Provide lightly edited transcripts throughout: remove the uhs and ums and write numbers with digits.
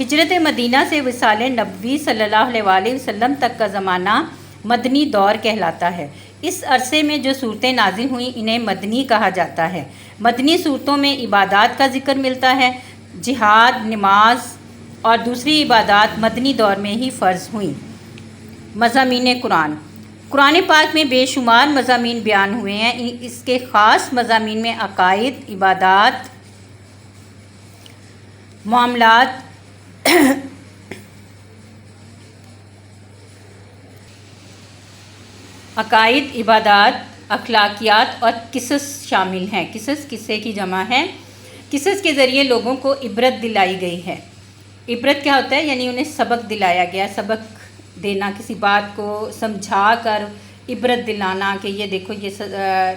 ہجرت مدینہ سے وصال نبوی صلی اللہ علیہ وسلم تک کا زمانہ مدنی دور کہلاتا ہے۔ اس عرصے میں جو صورتیں نازل ہوئیں انہیں مدنی کہا جاتا ہے۔ مدنی صورتوں میں عبادات کا ذکر ملتا ہے۔ جہاد، نماز اور دوسری عبادات مدنی دور میں ہی فرض ہوئیں۔ مضامین قرآن۔ قرآن پاک میں بے شمار مضامین بیان ہوئے ہیں۔ اس کے خاص مضامین میں عقائد، عبادات، معاملات، عقائد، عبادات، اخلاقیات اور قصص شامل ہیں۔ قصے کی جمع ہے۔ قصص کے ذریعے لوگوں کو عبرت دلائی گئی ہے۔ عبرت کیا ہوتا ہے؟ یعنی انہیں سبق دلایا گیا، سبق دینا، کسی بات کو سمجھا کر عبرت دلانا کہ یہ دیکھو، یہ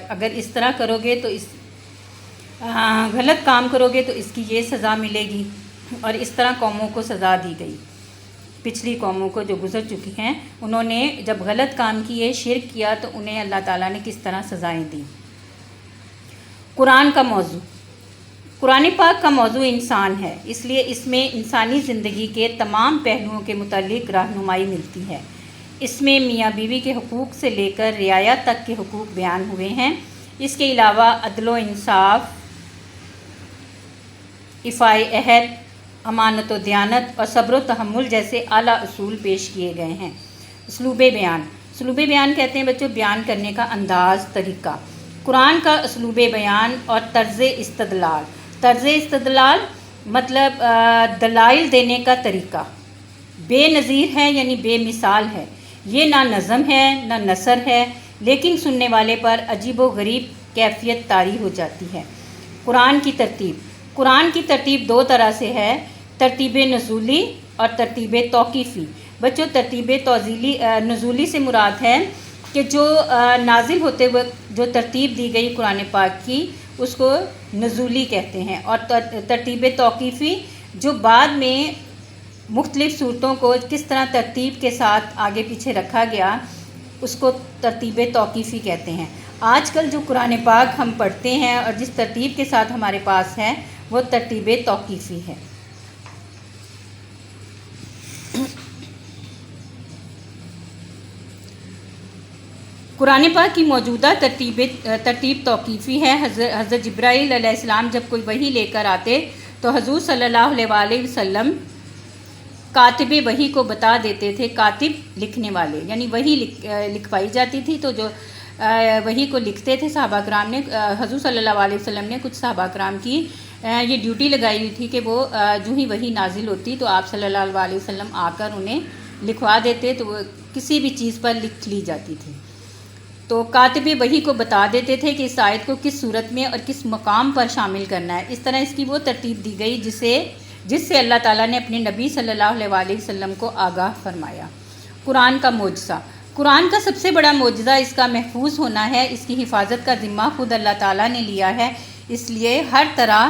اگر اس طرح کرو گے تو غلط کام کرو گے تو اس کی یہ سزا ملے گی، اور اس طرح قوموں کو سزا دی گئی۔ پچھلی قوموں کو جو گزر چکی ہیں، انہوں نے جب غلط کام کیے، شرک کیا، تو انہیں اللہ تعالیٰ نے کس طرح سزائیں دیں۔ قرآن کا موضوع۔ قرآن پاک کا موضوع انسان ہے، اس لیے اس میں انسانی زندگی کے تمام پہلوؤں کے متعلق رہنمائی ملتی ہے۔ اس میں میاں بیوی کے حقوق سے لے کر رعایا تک کے حقوق بیان ہوئے ہیں۔ اس کے علاوہ عدل و انصاف، ایفائے عہد، امانت و دیانت اور صبر و تحمل جیسے اعلیٰ اصول پیش کیے گئے ہیں۔ اسلوب بیان۔ اسلوب بیان کہتے ہیں بچوں بیان کرنے کا انداز، طریقہ۔ قرآن کا اسلوب بیان اور طرز استدلال۔ طرز استدلال مطلب دلائل دینے کا طریقہ بے نظیر ہے، یعنی بے مثال ہے۔ یہ نہ نظم ہے نہ نثر ہے، لیکن سننے والے پر عجیب و غریب کیفیت طاری ہو جاتی ہے۔ قرآن کی ترتیب۔ قرآن کی ترتیب دو طرح سے ہے، ترتیب نزولی اور ترتیب توقیفی۔ بچوں ترتیب نزولی سے مراد ہے کہ جو نازل ہوتے وقت جو ترتیب دی گئی قرآن پاک کی، اس کو نزولی کہتے ہیں، اور ترتیب توقیفی جو بعد میں مختلف صورتوں کو کس طرح ترتیب کے ساتھ آگے پیچھے رکھا گیا، اس کو ترتیب توقیفی کہتے ہیں۔ آج کل جو قرآن پاک ہم پڑھتے ہیں اور جس ترتیب کے ساتھ ہمارے پاس ہے، وہ ترتیب توقیفی ہے۔ قرآن پاک کی موجودہ ترتیب توقیفی ہے۔ حضرت جبرائیل علیہ السلام جب کوئی وحی لے کر آتے تو حضور صلی اللہ علیہ وسلم کاتب وحی کو بتا دیتے تھے۔ کاتب لکھنے والے، یعنی وحی لکھوائی جاتی تھی تو جو وحی کو لکھتے تھے صحابہ کرام نے، حضور صلی اللہ علیہ وسلم نے کچھ صحابہ کرام کی یہ ڈیوٹی لگائی ہوئی تھی کہ وہ جو ہی وحی نازل ہوتی تو آپ صلی اللہ علیہ وسلم آ کر انہیں لکھوا دیتے، تو وہ کسی بھی چیز پر لکھ لی جاتی تھی۔ تو کاتب وحی کو بتا دیتے تھے کہ اس آیت کو کس صورت میں اور کس مقام پر شامل کرنا ہے۔ اس طرح اس کی وہ ترتیب دی گئی جس سے اللہ تعالیٰ نے اپنے نبی صلی اللہ علیہ وسلم کو آگاہ فرمایا۔ قرآن کا معجزہ۔ قرآن کا سب سے بڑا معجزہ اس کا محفوظ ہونا ہے۔ اس کی حفاظت کا ذمہ خود اللہ تعالیٰ نے لیا ہے، اس لیے ہر طرح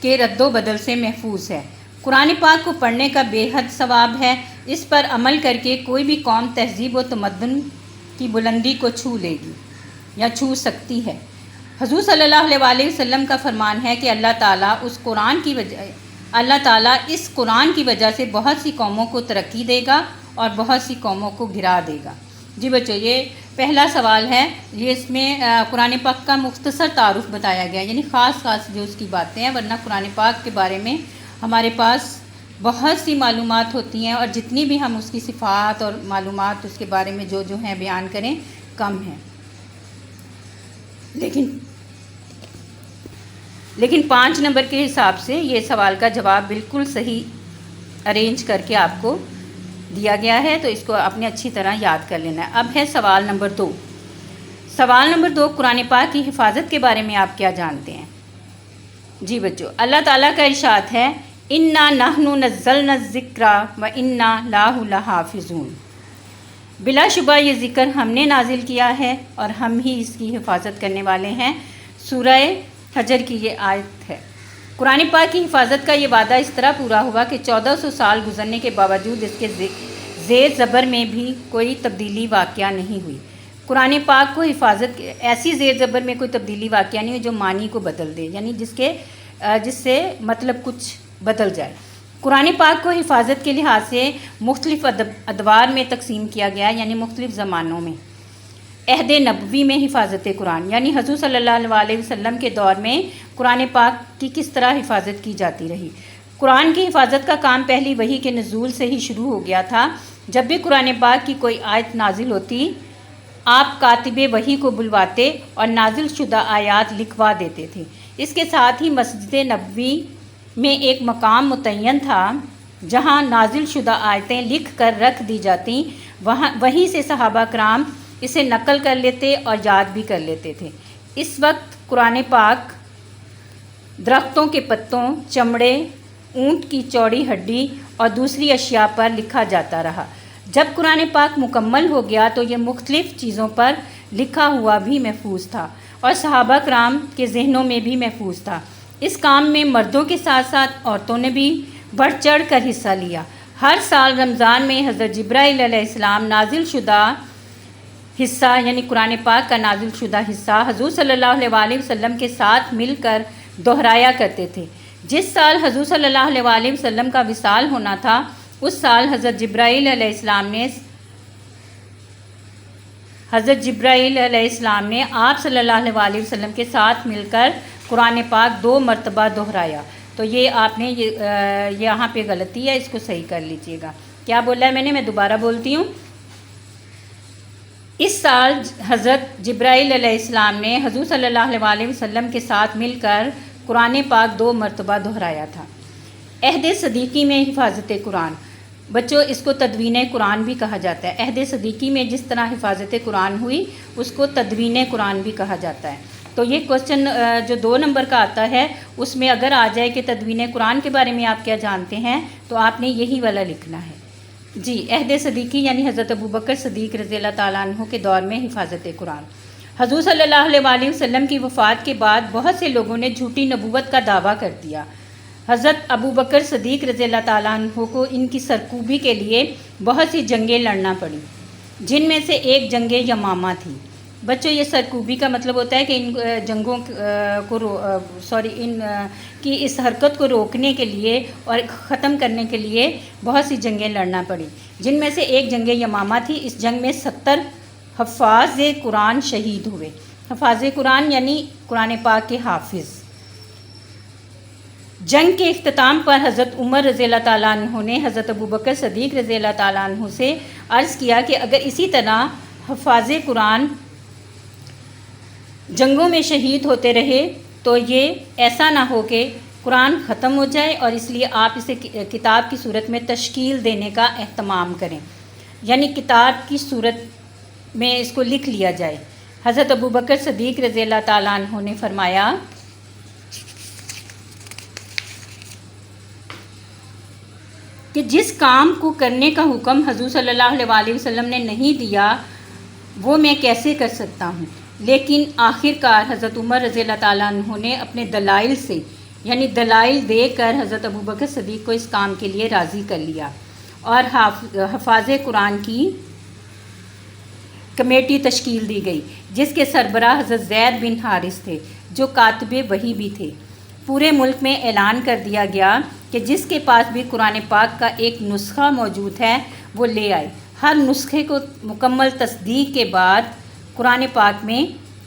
کے رد و بدل سے محفوظ ہے۔ قرآن پاک کو پڑھنے کا بے حد ثواب ہے۔ اس پر عمل کر کے کوئی بھی قوم تہذیب و تمدن کی بلندی کو چھو لے گی یا چھو سکتی ہے۔ حضور صلی اللہ علیہ وسلم کا فرمان ہے کہ اللہ تعالیٰ اس قرآن کی وجہ سے بہت سی قوموں کو ترقی دے گا اور بہت سی قوموں کو گرا دے گا۔ جی بچوں، یہ پہلا سوال ہے، یہ اس میں قرآن پاک کا مختصر تعارف بتایا گیا، یعنی خاص جو اس کی باتیں ہیں، ورنہ قرآن پاک کے بارے میں ہمارے پاس بہت سی معلومات ہوتی ہیں، اور جتنی بھی ہم اس کی صفات اور معلومات اس کے بارے میں جو ہیں بیان کریں کم ہیں۔ لیکن 5 نمبر کے حساب سے یہ سوال کا جواب بالکل صحیح ارینج کر کے آپ کو دیا گیا ہے، تو اس کو آپ نے اچھی طرح یاد کر لینا ہے۔ اب ہے سوال نمبر 2۔ سوال نمبر 2، قرآن پاک کی حفاظت کے بارے میں آپ کیا جانتے ہیں؟ جی بچوں، اللہ تعالیٰ کا ارشاد ہے، اِنَّا نَحْنُ نَزَّلْنَا الذِّكْرَ وَإِنَّا لَهُ لَحَافِظُونَ۔ بلا شبہ یہ ذکر ہم نے نازل کیا ہے اور ہم ہی اس کی حفاظت کرنے والے ہیں۔ سورہ حجر کی یہ آیت ہے۔ قرآن پاک کی حفاظت کا یہ وعدہ اس طرح پورا ہوا کہ 1400 سال گزرنے کے باوجود اس کے زیر زبر میں بھی کوئی تبدیلی واقعہ نہیں ہوئی۔ قرآن پاک کو حفاظت ایسی زیر زبر میں کوئی تبدیلی واقعہ نہیں ہوئی جو معنی کو بدل دے، یعنی جس سے مطلب کچھ بدل جائے۔ قرآن پاک کو حفاظت کے لحاظ سے مختلف ادوار میں تقسیم کیا گیا، یعنی مختلف زمانوں میں۔ عہد نبوی میں حفاظت قرآن، یعنی حضور صلی اللہ علیہ وسلم کے دور میں قرآن پاک کی کس طرح حفاظت کی جاتی رہی۔ قرآن کی حفاظت کا کام پہلی وحی کے نزول سے ہی شروع ہو گیا تھا۔ جب بھی قرآن پاک کی کوئی آیت نازل ہوتی، آپ کاتب وحی کو بلواتے اور نازل شدہ آیات لکھوا دیتے تھے۔ اس کے ساتھ ہی مسجد نبوی میں ایک مقام متعین تھا جہاں نازل شدہ آیتیں لکھ کر رکھ دی جاتی، وہیں سے صحابہ کرام اسے نقل کر لیتے اور یاد بھی کر لیتے تھے۔ اس وقت قرآن پاک درختوں کے پتوں، چمڑے، اونٹ کی چوڑی ہڈی اور دوسری اشیاء پر لکھا جاتا رہا۔ جب قرآن پاک مکمل ہو گیا تو یہ مختلف چیزوں پر لکھا ہوا بھی محفوظ تھا اور صحابہ کرام کے ذہنوں میں بھی محفوظ تھا۔ اس کام میں مردوں کے ساتھ ساتھ عورتوں نے بھی بڑھ چڑھ کر حصہ لیا۔ ہر سال رمضان میں حضرت جبرائیل علیہ السلام نازل شدہ حصہ، یعنی قرآن پاک کا نازل شدہ حصہ حضور صلی اللہ علیہ وسلم کے ساتھ مل کر دہرایا کرتے تھے۔ جس سال حضور صلی اللہ علیہ وسلم کا وصال ہونا تھا، اس سال حضرت جبرائیل علیہ السلام نے آپ صلی اللہ علیہ وسلم کے ساتھ مل کر قرآن پاک 2 مرتبہ دہرایا۔ تو یہ آپ نے یہاں پہ غلطی ہے، اس کو صحیح کر لیجئے گا۔ کیا بولا ہے میں دوبارہ بولتی ہوں۔ اس سال حضرت جبرائیل علیہ السلام نے حضور صلی اللہ علیہ وسلم کے ساتھ مل کر قرآن پاک 2 مرتبہ دہرایا تھا۔ عہد صدیقی میں حفاظت قرآن، بچوں اس کو تدوین قرآن بھی کہا جاتا ہے۔ عہد صدیقی میں جس طرح حفاظت قرآن ہوئی اس کو تدوین قرآن بھی کہا جاتا ہے۔ تو یہ کوسچن جو 2 نمبر کا آتا ہے، اس میں اگر آ جائے کہ تدوین قرآن کے بارے میں آپ کیا جانتے ہیں تو آپ نے یہی والا لکھنا ہے۔ جی، عہد صدیقی یعنی حضرت ابوبکر صدیق رضی اللہ تعالیٰ عنہ کے دور میں حفاظت قرآن۔ حضور صلی اللہ علیہ وسلم کی وفات کے بعد بہت سے لوگوں نے جھوٹی نبوت کا دعویٰ کر دیا۔ حضرت ابوبکر صدیق رضی اللہ تعالیٰ عنہ کو ان کی سرکوبی کے لیے بہت سی جنگیں لڑنا پڑی، جن میں سے ایک جنگ یمامہ تھی۔ بچوں یہ سرکوبی کا مطلب ہوتا ہے کہ ان جنگوں کو ان کی اس حرکت کو روکنے کے لیے اور ختم کرنے کے لیے بہت سی جنگیں لڑنا پڑی، جن میں سے ایک جنگ یمامہ تھی۔ اس جنگ میں 70 حفاظ قرآن شہید ہوئے۔ حفاظ قرآن یعنی قرآن پاک کے حافظ۔ جنگ کے اختتام پر حضرت عمر رضی اللہ تعالیٰ عنہ نے حضرت ابوبکر صدیق رضی اللہ تعالیٰ عنہ سے عرض کیا کہ اگر اسی طرح حفاظ قرآن جنگوں میں شہید ہوتے رہے تو یہ ایسا نہ ہو کہ قرآن ختم ہو جائے، اور اس لیے آپ اسے کتاب کی صورت میں تشکیل دینے کا اہتمام کریں، یعنی کتاب کی صورت میں اس کو لکھ لیا جائے۔ حضرت ابوبکر صدیق رضی اللہ تعالیٰ عنہ نے فرمایا کہ جس کام کو کرنے کا حکم حضور صلی اللہ علیہ وسلم نے نہیں دیا وہ میں کیسے کر سکتا ہوں، لیکن آخر کار حضرت عمر رضی اللہ تعالیٰ عنہ نے اپنے دلائل سے، یعنی دلائل دے کر حضرت ابوبکر صدیق کو اس کام کے لیے راضی کر لیا، اور حفاظ قرآن کی کمیٹی تشکیل دی گئی، جس کے سربراہ حضرت زید بن حارث تھے، جو کاتب وحی بھی تھے۔ پورے ملک میں اعلان کر دیا گیا کہ جس کے پاس بھی قرآن پاک کا ایک نسخہ موجود ہے وہ لے آئے۔ ہر نسخے کو مکمل تصدیق کے بعد قرآن پاک میں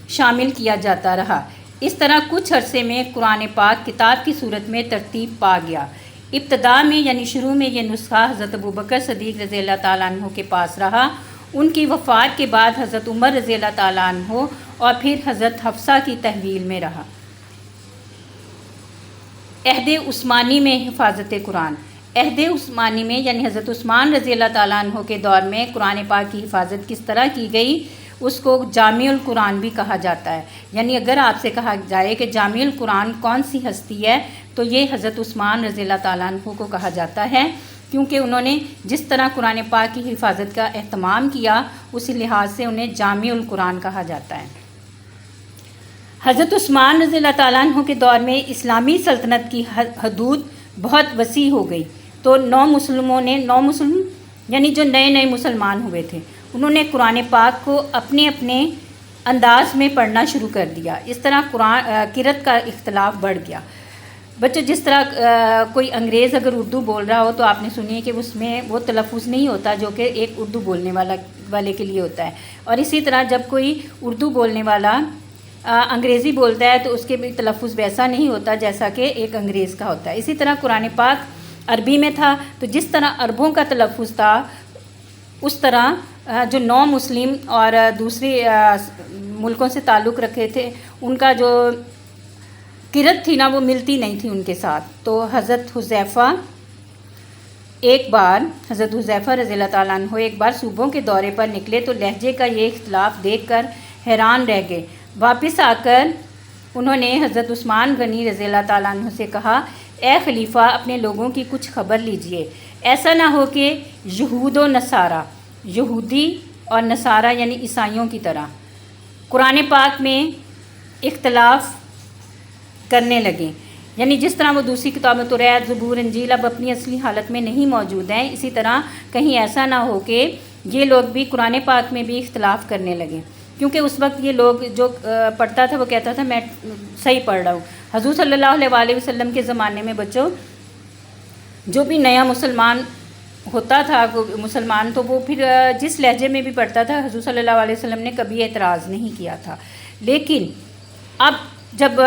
شامل کیا جاتا رہا۔ اس طرح کچھ عرصے میں قرآن پاک کتاب کی صورت میں ترتیب پا گیا۔ ابتدا میں یعنی شروع میں یہ نسخہ حضرت ابوبکر صدیق رضی اللہ تعالیٰ عنہ کے پاس رہا۔ ان کی وفات کے بعد حضرت عمر رضی اللہ تعالیٰ عنہ اور پھر حضرت حفصہ کی تحویل میں رہا۔ عہد عثمانی میں حفاظت قرآن۔ عہد عثمانی میں یعنی حضرت عثمان رضی اللہ تعالیٰ عنہ کے دور میں قرآن پاک کی حفاظت کس طرح کی گئی، اس کو جامع القرآن بھی کہا جاتا ہے۔ یعنی اگر آپ سے کہا جائے کہ جامع القرآن کون سی ہستی ہے تو یہ حضرت عثمان رضی اللہ تعالیٰ عنہ کو کہا جاتا ہے، کیونکہ انہوں نے جس طرح قرآن پاک کی حفاظت کا اہتمام کیا اسی لحاظ سے انہیں جامع القرآن کہا جاتا ہے۔ حضرت عثمان رضی اللہ تعالیٰ عنہ کے دور میں اسلامی سلطنت کی حدود بہت وسیع ہو گئی، تو نو مسلم یعنی جو نئے مسلمان ہوئے تھے انہوں نے قرآن پاک کو اپنے انداز میں پڑھنا شروع کر دیا۔ اس طرح قرآن قرأت کا اختلاف بڑھ گیا۔ بچوں جس طرح کوئی انگریز اگر اردو بول رہا ہو تو آپ نے سنی ہے کہ اس میں وہ تلفظ نہیں ہوتا جو کہ ایک اردو بولنے والے کے لیے ہوتا ہے، اور اسی طرح جب کوئی اردو بولنے والا انگریزی بولتا ہے تو اس کے بھی تلفظ ویسا نہیں ہوتا جیسا کہ ایک انگریز کا ہوتا ہے۔ اسی طرح قرآن پاک عربی میں تھا، تو جس طرح عربوں کا تلفظ تھا اس طرح جو نو مسلم اور دوسری ملکوں سے تعلق رکھے تھے ان کا جو قرت تھی نا وہ ملتی نہیں تھی ان کے ساتھ۔ تو حضرت حذیفہ رضی اللہ تعالیٰ عنہ ایک بار صوبوں کے دورے پر نکلے تو لہجے کا یہ اختلاف دیکھ کر حیران رہ گئے۔ واپس آ کر انہوں نے حضرت عثمان غنی رضی اللہ تعالیٰ عنہ سے کہا، اے خلیفہ اپنے لوگوں کی کچھ خبر لیجئے، ایسا نہ ہو کہ یہود و نصارہ، یہودی اور نصارہ یعنی عیسائیوں کی طرح قرآن پاک میں اختلاف کرنے لگیں، یعنی جس طرح وہ دوسری کتابوں توریت، زبور، انجیل اب اپنی اصلی حالت میں نہیں موجود ہیں، اسی طرح کہیں ایسا نہ ہو کہ یہ لوگ بھی قرآن پاک میں بھی اختلاف کرنے لگیں، کیونکہ اس وقت یہ لوگ جو پڑھتا تھا وہ کہتا تھا میں صحیح پڑھ رہا ہوں۔ حضور صلی اللہ علیہ وسلم کے زمانے میں بچوں جو بھی نیا مسلمان ہوتا تھا مسلمان تو وہ پھر جس لہجے میں بھی پڑھتا تھا حضور صلی اللہ علیہ وسلم نے کبھی اعتراض نہیں کیا تھا، لیکن اب جب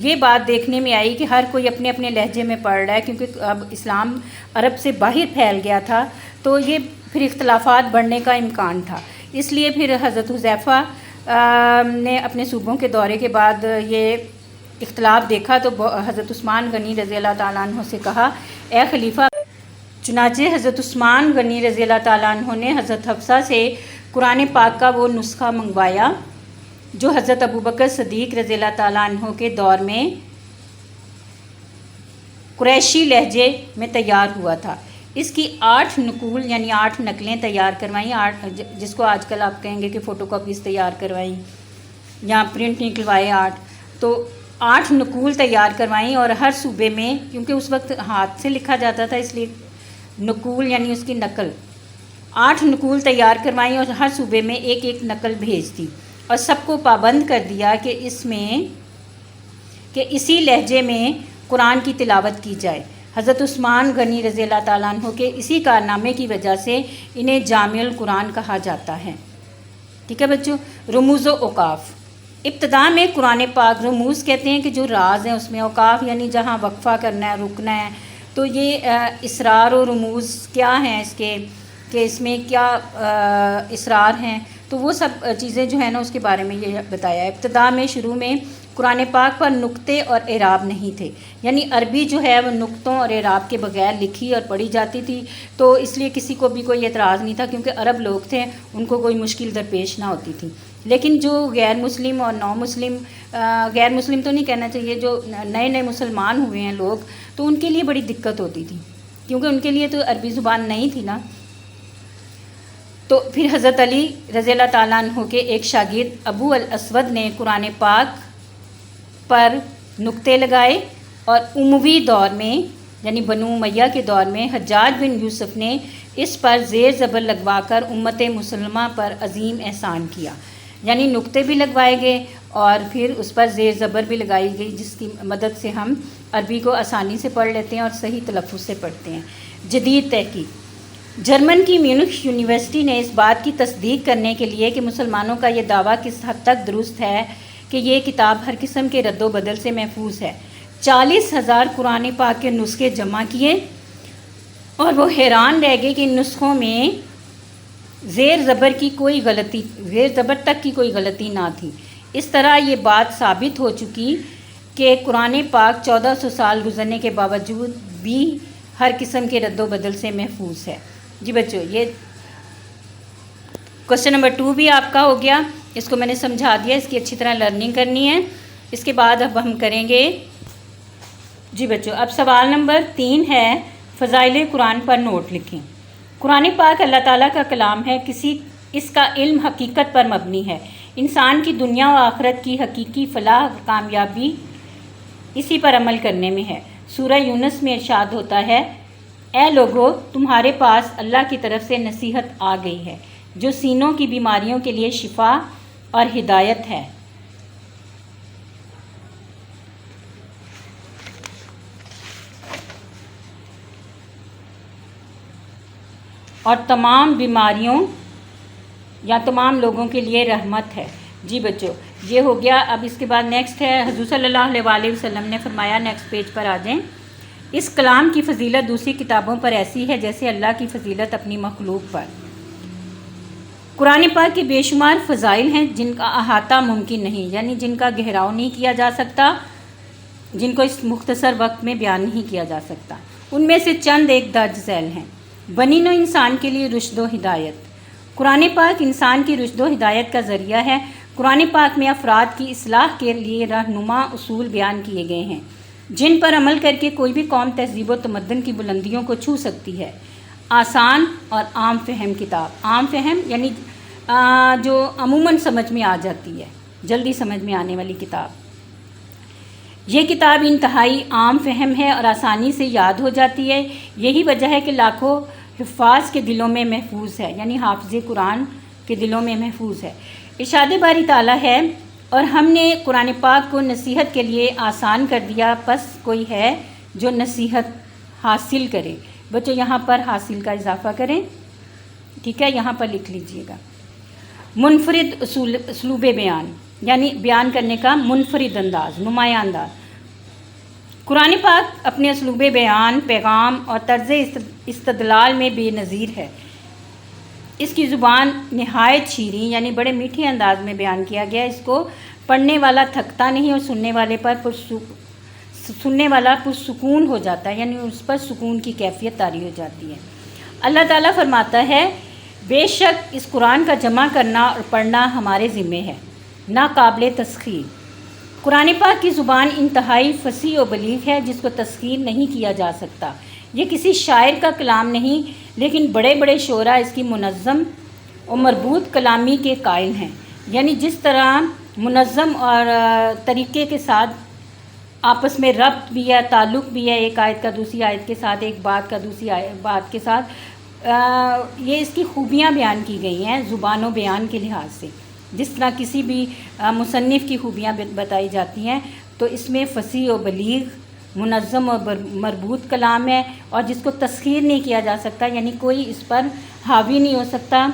یہ بات دیکھنے میں آئی کہ ہر کوئی اپنے اپنے لہجے میں پڑھ رہا ہے، کیونکہ اب اسلام عرب سے باہر پھیل گیا تھا تو یہ پھر اختلافات بڑھنے کا امکان تھا، اس لیے پھر حضرت حذیفہ نے اپنے صوبوں کے دورے کے بعد یہ اختلاف دیکھا تو حضرت عثمان غنی رضی اللہ تعالیٰ عنہ سے کہا، اے خلیفہ۔ چنانچہ حضرت عثمان غنی رضی اللہ تعالیٰ عنہ نے حضرت حفصہ سے قرآن پاک کا وہ نسخہ منگوایا جو حضرت ابوبکر صدیق رضی اللہ تعالیٰ عنہ کے دور میں قریشی لہجے میں تیار ہوا تھا۔ اس کی 8 نقول یعنی 8 نقلیں تیار کروائیں، جس کو آج کل آپ کہیں گے کہ فوٹو کاپیز تیار کروائیں یا پرنٹ نکلوائے 8، تو 8 نقول تیار کروائیں، اور ہر صوبے میں کیونکہ اس وقت ہاتھ سے لکھا جاتا تھا اس لیے نقول یعنی اس کی نقل 8 نقول تیار کروائیں، اور ہر صوبے میں ایک ایک نقل بھیج دی، اور سب کو پابند کر دیا کہ اسی لہجے میں قرآن کی تلاوت کی جائے۔ حضرت عثمان غنی رضی اللہ تعالیٰ عنہ کے اسی کارنامے کی وجہ سے انہیں جامع القرآن کہا جاتا ہے۔ ٹھیک ہے بچوں، رموز و اوقاف۔ ابتدا میں قرآن پاک رموز کہتے ہیں کہ جو راز ہیں اس میں، اوقاف یعنی جہاں وقفہ کرنا ہے، رکنا ہے، تو یہ اسرار و رموز کیا ہیں اس کے، کہ اس میں کیا اسرار ہیں، تو وہ سب چیزیں جو ہیں نا اس کے بارے میں یہ بتایا ہے۔ ابتدا میں شروع میں قرآن پاک پر نقطے اور اعراب نہیں تھے، یعنی عربی جو ہے وہ نقطوں اور اعراب کے بغیر لکھی اور پڑھی جاتی تھی، تو اس لیے کسی کو بھی کوئی اعتراض نہیں تھا، کیونکہ عرب لوگ تھے ان کو کوئی مشکل درپیش نہ ہوتی تھی۔ لیکن جو غیر مسلم اور نو مسلم، غیر مسلم تو نہیں کہنا چاہیے، جو نئے مسلمان ہوئے ہیں لوگ، تو ان کے لیے بڑی دقت ہوتی تھی، کیونکہ ان کے لیے تو عربی زبان نہیں تھی نا۔ تو پھر حضرت علی رضی اللہ تعالیٰ عنہ کے ایک شاگرد ابو الاسود نے قرآن پاک پر نقطے لگائے، اور اموی دور میں یعنی بنو امیہ کے دور میں حجاج بن یوسف نے اس پر زیر زبر لگوا کر امت مسلمہ پر عظیم احسان کیا، یعنی نقطے بھی لگوائے گئے اور پھر اس پر زیر زبر بھی لگائی گئی، جس کی مدد سے ہم عربی کو آسانی سے پڑھ لیتے ہیں اور صحیح تلفظ سے پڑھتے ہیں۔ جدید تحقیق۔ جرمن کی میونخ یونیورسٹی نے اس بات کی تصدیق کرنے کے لیے کہ مسلمانوں کا یہ دعویٰ کس حد تک درست ہے کہ یہ کتاب ہر قسم کے رد و بدل سے محفوظ ہے، 40,000 قرآن پاک کے نسخے جمع کیے، اور وہ حیران رہ گئے کہ ان نسخوں میں زیر زبر تک کی کوئی غلطی نہ تھی۔ اس طرح یہ بات ثابت ہو چکی کہ قرآن پاک 1400 سال گزرنے کے باوجود بھی ہر قسم کے رد و بدل سے محفوظ ہے۔ جی بچوں، یہ کوسچن نمبر 2 بھی آپ کا ہو گیا، اس کو میں نے سمجھا دیا، اس کی اچھی طرح لرننگ کرنی ہے۔ اس کے بعد اب ہم کریں گے جی بچوں، اب سوال نمبر 3 ہے، فضائل قرآن پر نوٹ لکھیں۔ قرآن پاک اللہ تعالیٰ کا کلام ہے، اس کا علم حقیقت پر مبنی ہے، انسان کی دنیا و آخرت کی حقیقی فلاح و کامیابی اسی پر عمل کرنے میں ہے۔ سورہ یونس میں ارشاد ہوتا ہے، اے لوگو تمہارے پاس اللہ کی طرف سے نصیحت آ گئی ہے جو سینوں کی بیماریوں کے لیے شفا اور ہدایت ہے۔ اور تمام بیماریوں یا تمام لوگوں کے لیے رحمت ہے۔ جی بچوں، یہ ہو گیا۔ اب اس کے بعد نیکسٹ ہے، حضور صلی اللہ علیہ وسلم نے فرمایا، نیکسٹ پیج پر آ جائیں، اس کلام کی فضیلت دوسری کتابوں پر ایسی ہے جیسے اللہ کی فضیلت اپنی مخلوق پر۔ قرآن پاک کے بے شمار فضائل ہیں جن کا احاطہ ممکن نہیں، یعنی جن کا گہراؤ نہیں کیا جا سکتا، جن کو اس مختصر وقت میں بیان نہیں کیا جا سکتا۔ ان میں سے چند ایک درج ذیل ہیں۔ بنی نوع انسان کے لیے رشد و ہدایت۔ قرآن پاک انسان کی رشد و ہدایت کا ذریعہ ہے۔ قرآن پاک میں افراد کی اصلاح کے لیے رہنما اصول بیان کیے گئے ہیں جن پر عمل کر کے کوئی بھی قوم تہذیب و تمدن کی بلندیوں کو چھو سکتی ہے۔ آسان اور عام فہم کتاب۔ عام فہم یعنی جو عموماً سمجھ میں آ جاتی ہے، جلدی سمجھ میں آنے والی کتاب۔ یہ کتاب انتہائی عام فہم ہے اور آسانی سے یاد ہو جاتی ہے۔ یہی وجہ ہے کہ لاکھوں حفاظ کے دلوں میں محفوظ ہے، یعنی حافظ قرآن کے دلوں میں محفوظ ہے۔ ارشاد باری تعالیٰ ہے، اور ہم نے قرآن پاک کو نصیحت کے لیے آسان کر دیا، پس کوئی ہے جو نصیحت حاصل کرے۔ بچوں یہاں پر حاصل کا اضافہ کریں، ٹھیک ہے، یہاں پر لکھ لیجئے گا۔ منفرد اسلوب بیان، یعنی بیان کرنے کا منفرد انداز، نمایاں انداز۔ قرآن پاک اپنے اسلوب بیان، پیغام اور طرز استدلال میں بے نظیر ہے۔ اس کی زبان نہایت شیریں، یعنی بڑے میٹھے انداز میں بیان کیا گیا۔ اس کو پڑھنے والا تھکتا نہیں اور سننے والا پرسکون ہو جاتا ہے، یعنی اس پر سکون کی کیفیت طاری ہو جاتی ہے۔ اللہ تعالیٰ فرماتا ہے، بے شک اس قرآن کا جمع کرنا اور پڑھنا ہمارے ذمے ہے، ناقابل تسخیر۔ قرآن پاک کی زبان انتہائی فصیح و بلیغ ہے جس کو تسخیر نہیں کیا جا سکتا۔ یہ کسی شاعر کا کلام نہیں، لیکن بڑے بڑے شعراء اس کی منظم اور مربوط کلامی کے قائل ہیں، یعنی جس طرح منظم اور طریقے کے ساتھ آپس میں ربط بھی ہے، تعلق بھی ہے، ایک آیت کا دوسری آیت کے ساتھ، ایک بات کا دوسری بات کے ساتھ، یہ اس کی خوبیاں بیان کی گئی ہیں زبان و بیان کے لحاظ سے۔ جس طرح کسی بھی مصنف کی خوبیاں بتائی جاتی ہیں، تو اس میں فصیح و بلیغ، منظم اور مربوط کلام ہے، اور جس کو تسخیر نہیں کیا جا سکتا، یعنی کوئی اس پر حاوی نہیں ہو سکتا۔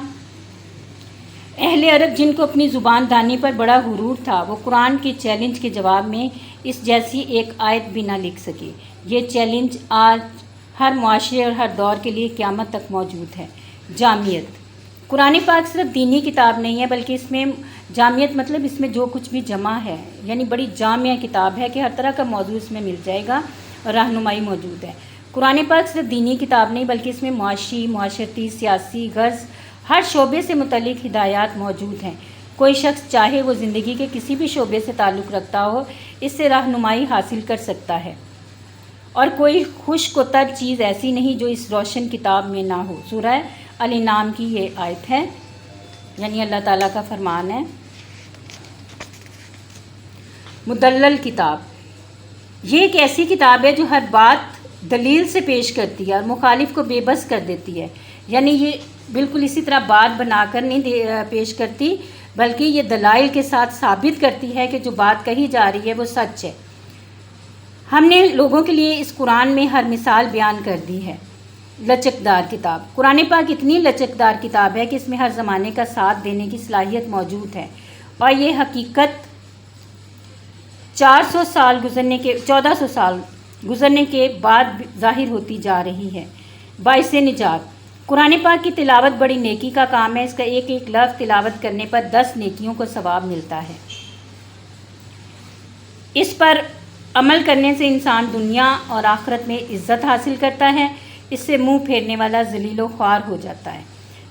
اہل عرب جن کو اپنی زبان دانی پر بڑا غرور تھا، وہ قرآن کے چیلنج کے جواب میں اس جیسی ایک آیت بھی نہ لکھ سکے۔ یہ چیلنج آج ہر معاشرے اور ہر دور کے لیے قیامت تک موجود ہے۔ جامعیت۔ قرآن پاک صرف دینی کتاب نہیں ہے، بلکہ اس میں جامعیت مطلب اس میں جو کچھ بھی جمع ہے، یعنی بڑی جامع کتاب ہے کہ ہر طرح کا موضوع اس میں مل جائے گا اور رہنمائی موجود ہے۔ قرآن پاک صرف دینی کتاب نہیں، بلکہ اس میں معاشی، معاشرتی، سیاسی، غرض ہر شعبے سے متعلق ہدایات موجود ہیں۔ کوئی شخص چاہے وہ زندگی کے کسی بھی شعبے سے تعلق رکھتا ہو، اس سے رہنمائی حاصل کر سکتا ہے، اور کوئی خشک و تر چیز ایسی نہیں جو اس روشن کتاب میں نہ ہو۔ سورہ الانعام کی یہ آیت ہے، یعنی اللہ تعالیٰ کا فرمان ہے۔ مدلل کتاب، یہ ایک ایسی کتاب ہے جو ہر بات دلیل سے پیش کرتی ہے اور مخالف کو بے بس کر دیتی ہے، یعنی یہ بالکل اسی طرح بات بنا کر نہیں پیش کرتی، بلکہ یہ دلائل کے ساتھ ثابت کرتی ہے کہ جو بات کہی جا رہی ہے وہ سچ ہے۔ ہم نے لوگوں کے لیے اس قرآن میں ہر مثال بیان کر دی ہے۔ لچکدار کتاب، قرآن پاک اتنی لچکدار کتاب ہے کہ اس میں ہر زمانے کا ساتھ دینے کی صلاحیت موجود ہے، اور یہ حقیقت 1400 سال گزرنے کے بعد ظاہر ہوتی جا رہی ہے۔ باعث نجات، قرآن پاک کی تلاوت بڑی نیکی کا کام ہے۔ اس کا ایک ایک لفظ تلاوت کرنے پر 10 نیکیوں کو ثواب ملتا ہے۔ اس پر عمل کرنے سے انسان دنیا اور آخرت میں عزت حاصل کرتا ہے، اس سے منہ پھیرنے والا ذلیل و خوار ہو جاتا ہے۔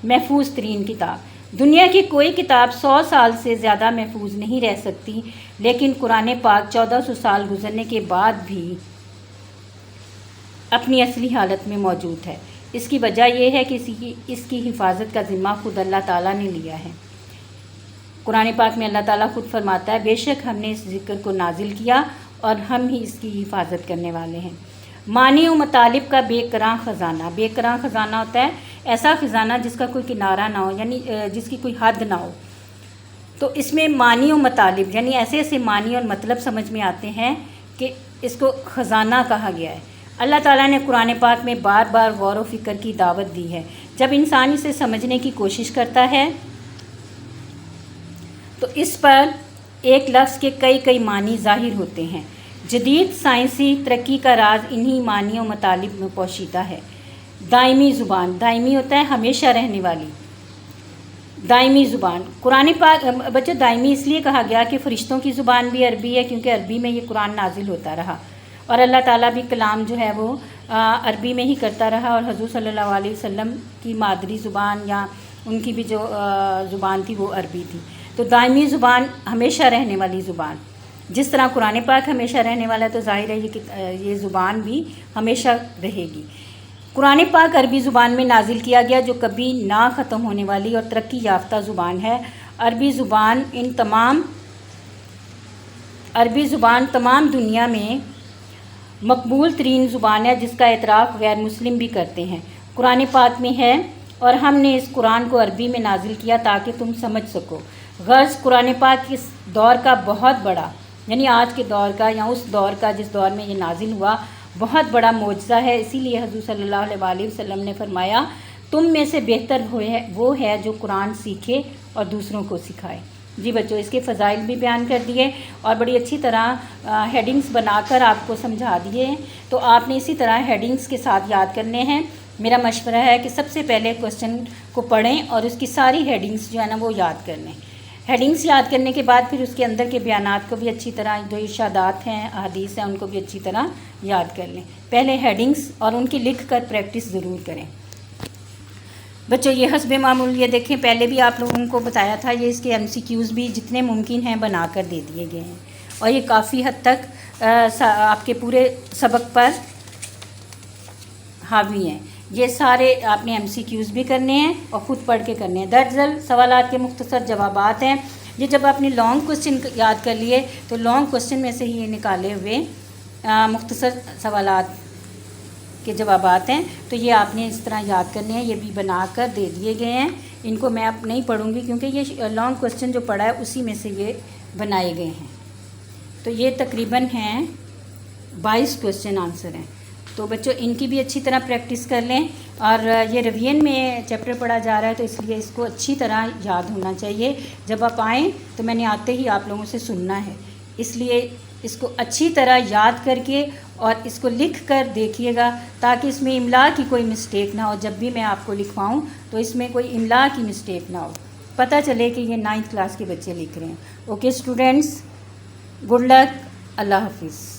محفوظ ترین کتاب، دنیا کی کوئی کتاب 100 سال سے زیادہ محفوظ نہیں رہ سکتی، لیکن قرآن پاک 1400 سال گزرنے کے بعد بھی اپنی اصلی حالت میں موجود ہے۔ اس کی وجہ یہ ہے کہ اس کی حفاظت کا ذمہ خود اللہ تعالیٰ نے لیا ہے۔ قرآن پاک میں اللہ تعالیٰ خود فرماتا ہے، بے شک ہم نے اس ذکر کو نازل کیا اور ہم ہی اس کی حفاظت کرنے والے ہیں۔ معنی و مطالب کا بے کراں خزانہ، بے کراں خزانہ ہوتا ہے ایسا خزانہ جس کا کوئی کنارہ نہ ہو، یعنی جس کی کوئی حد نہ ہو۔ تو اس میں معنی و مطالب، یعنی ایسے ایسے معنی اور مطلب سمجھ میں آتے ہیں کہ اس کو خزانہ کہا گیا ہے۔ اللہ تعالیٰ نے قرآن پاک میں بار بار غور و فکر کی دعوت دی ہے۔ جب انسان اسے سمجھنے کی کوشش کرتا ہے تو اس پر ایک لفظ کے کئی معنی ظاہر ہوتے ہیں۔ جدید سائنسی ترقی کا راز انہی معنی و مطالب میں پوشیدہ ہے۔ دائمی زبان، دائمی ہوتا ہے ہمیشہ رہنے والی، دائمی زبان قرآن پاک بچوں دائمی اس لیے کہا گیا کہ فرشتوں کی زبان بھی عربی ہے، کیونکہ عربی میں یہ قرآن نازل ہوتا رہا، اور اللہ تعالیٰ بھی کلام جو ہے وہ عربی میں ہی کرتا رہا، اور حضور صلی اللہ علیہ وسلم کی مادری زبان یا ان کی بھی جو زبان تھی وہ عربی تھی۔ تو دائمی زبان ہمیشہ رہنے والی زبان، جس طرح قرآن پاک ہمیشہ رہنے والا ہے تو ظاہر ہے یہ زبان بھی ہمیشہ رہے گی۔ قرآن پاک عربی زبان میں نازل کیا گیا جو کبھی نہ ختم ہونے والی اور ترقی یافتہ زبان ہے۔ عربی زبان تمام دنیا میں مقبول ترین زبان ہے، جس کا اعتراف غیر مسلم بھی کرتے ہیں۔ قرآن پاک میں ہے، اور ہم نے اس قرآن کو عربی میں نازل کیا تاکہ تم سمجھ سکو۔ غرض قرآن پاک اس دور کا بہت بڑا، یعنی آج کے دور کا یا اس دور کا جس دور میں یہ نازل ہوا، بہت بڑا معجزہ ہے۔ اسی لیے حضور صلی اللہ علیہ وسلم نے فرمایا تم میں سے بہتر وہ ہے جو قرآن سیکھے اور دوسروں کو سکھائے۔ جی بچوں، اس کے فضائل بھی بیان کر دیے اور بڑی اچھی طرح ہیڈنگز بنا کر آپ کو سمجھا دیے ہیں، تو آپ نے اسی طرح ہیڈنگز کے ساتھ یاد کرنے ہیں۔ میرا مشورہ ہے کہ سب سے پہلے کوسچن کو پڑھیں اور اس کی ساری ہیڈنگز جو ہے نا وہ یاد کر لیں۔ ہیڈنگز یاد کرنے کے بعد پھر اس کے اندر کے بیانات کو بھی اچھی طرح، جو ارشادات ہیں احادیث ہیں، ان کو بھی اچھی طرح یاد کر لیں۔ پہلے ہیڈنگز اور ان کی لکھ کر پریکٹس ضرور کریں۔ بچوں یہ حسب معمول یہ دیکھیں، پہلے بھی آپ لوگوں کو بتایا تھا، یہ اس کے ایم سی کیوز بھی جتنے ممکن ہیں بنا کر دے دیے گئے ہیں، اور یہ کافی حد تک آپ کے پورے سبق پر حاوی ہیں۔ یہ سارے آپ نے ایم سی کیوز بھی کرنے ہیں اور خود پڑھ کے کرنے ہیں۔ درجل سوالات کے مختصر جوابات ہیں۔ یہ جب آپ نے لانگ کوسچن یاد کر لیے تو لانگ کوسچن میں سے ہی یہ نکالے ہوئے مختصر سوالات کے جوابات ہیں، تو یہ آپ نے اس طرح یاد کرنے ہیں۔ یہ بھی بنا کر دے دیے گئے ہیں، ان کو میں اب نہیں پڑھوں گی کیونکہ یہ لانگ کوسچن جو پڑھا ہے اسی میں سے یہ بنائے گئے ہیں۔ تو یہ تقریباً ہیں 22 کوسچن آنسر ہیں، تو بچوں ان کی بھی اچھی طرح پریکٹس کر لیں۔ اور یہ روین میں چیپٹر پڑھا جا رہا ہے تو اس لیے اس کو اچھی طرح یاد ہونا چاہیے۔ جب آپ آئیں تو میں نے آتے ہی آپ لوگوں سے سننا ہے، اس لیے اس کو اچھی طرح یاد کر کے اور اس کو لکھ کر دیکھیے گا تاکہ اس میں املا کی کوئی مسٹیک نہ ہو۔ جب بھی میں آپ کو لکھواؤں تو اس میں کوئی املا کی مسٹیک نہ ہو، پتہ چلے کہ یہ 9th کلاس کے بچے لکھ رہے ہیں۔ اوکے اسٹوڈنٹس، گڈ لک، اللہ حافظ۔